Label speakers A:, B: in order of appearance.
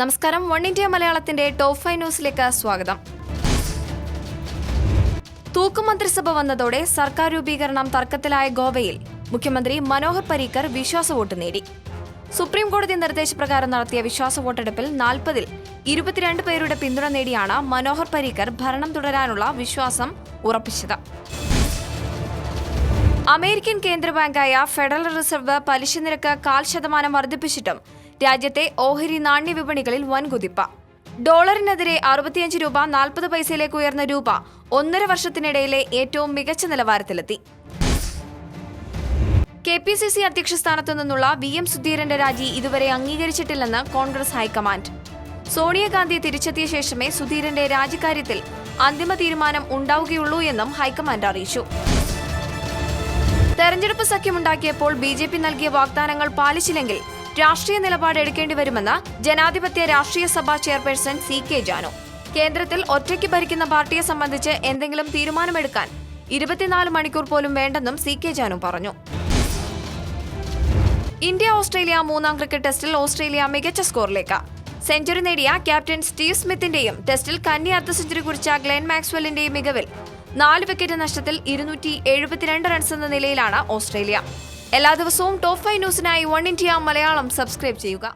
A: നമസ്കാരം, one India മലയാളത്തിന്റെ top 5 ന്യൂസിലേക്ക് സ്വാഗതം. തൂക്കുമന്ത്രിസഭ വന്നതോടെ സർക്കാർ രൂപീകരണം തർക്കത്തിലായ ഗോവയിൽ മുഖ്യമന്ത്രി മനോഹർ പരീക്കർ വിശ്വാസ വോട്ട് നേടി. സുപ്രീം കോടതി നിർദ്ദേശപ്രകാരം നടത്തിയ വിശ്വാസ വോട്ടെടുപ്പിൽ 40-ൽ 22 പേരുടെ പിന്തുണ നേടിയാണ് മനോഹർ പരീക്കർ ഭരണം തുടരാനുള്ള വിശ്വാസം ഉറപ്പിച്ചത്. അമേരിക്കൻ കേന്ദ്ര ബാങ്കായ ഫെഡറൽ റിസർവ് പലിശ നിരക്ക് 0.5% വർദ്ധിപ്പിച്ചിട്ടും രാജ്യത്തെ ഓഹരി നാണ്യ വിപണികളിൽ വൻകുതിപ്പ്. ഡോളറിനെതിരെ 65 രൂപ 40 പൈസയിലേക്ക് ഉയർന്ന രൂപ 1.5 വർഷത്തിനിടയിലെ ഏറ്റവും മികച്ച നിലവാരത്തിലെത്തി. KPCC അധ്യക്ഷ സ്ഥാനത്തു നിന്നുള്ള VM സുധീരന്റെ രാജി ഇതുവരെ അംഗീകരിച്ചിട്ടില്ലെന്ന് കോൺഗ്രസ് ഹൈക്കമാൻഡ്. സോണിയാഗാന്ധി തിരിച്ചെത്തിയ ശേഷമേ സുധീരന്റെ രാജിക്കാര്യത്തിൽ അന്തിമ തീരുമാനം ഉണ്ടാവുകയുള്ളൂ എന്നും ഹൈക്കമാൻഡ് അറിയിച്ചു. തെരഞ്ഞെടുപ്പ് സഖ്യമുണ്ടാക്കിയപ്പോൾ BJP നൽകിയ വാഗ്ദാനങ്ങൾ പാലിച്ചില്ലെങ്കിൽ രാഷ്ട്രീയ നിലപാട് എടുക്കേണ്ടി വരുമെന്ന് ജനാധിപത്യ രാഷ്ട്രീയ സഭാ ചെയർപേഴ്സൺ CK ജാനു. കേന്ദ്രത്തിൽ ഒറ്റയ്ക്ക് ഭരിക്കുന്ന പാർട്ടിയെ സംബന്ധിച്ച് എന്തെങ്കിലും തീരുമാനമെടുക്കാൻ 24 മണിക്കൂർ പോലും വേണ്ടെന്നും CK ജാനു പറഞ്ഞു. ഇന്ത്യ-ഓസ്ട്രേലിയ മൂന്നാം ക്രിക്കറ്റ് ടെസ്റ്റിൽ ഓസ്ട്രേലിയ മികച്ച സ്കോറിലേക്ക്. സെഞ്ചുറി നേടിയ ക്യാപ്റ്റൻ സ്റ്റീവ് സ്മിത്തിന്റെയും ടെസ്റ്റിൽ കന്നി അർദ്ധ സെഞ്ചുറി കുറിച്ച ഗ്ലെൻ മാക്സ്വെല്ലിന്റെയും മികവിൽ 4 വിക്കറ്റ് നഷ്ടത്തിൽ 272 റൺസ് എന്ന നിലയിലാണ് ഓസ്ട്രേലിയ. എല്ലാ ദിവസവും ടോപ്പ് 5 ന്യൂസിനായി വൺ ഇന്ത്യ മലയാളം സബ്സ്ക്രൈബ് ചെയ്യുക.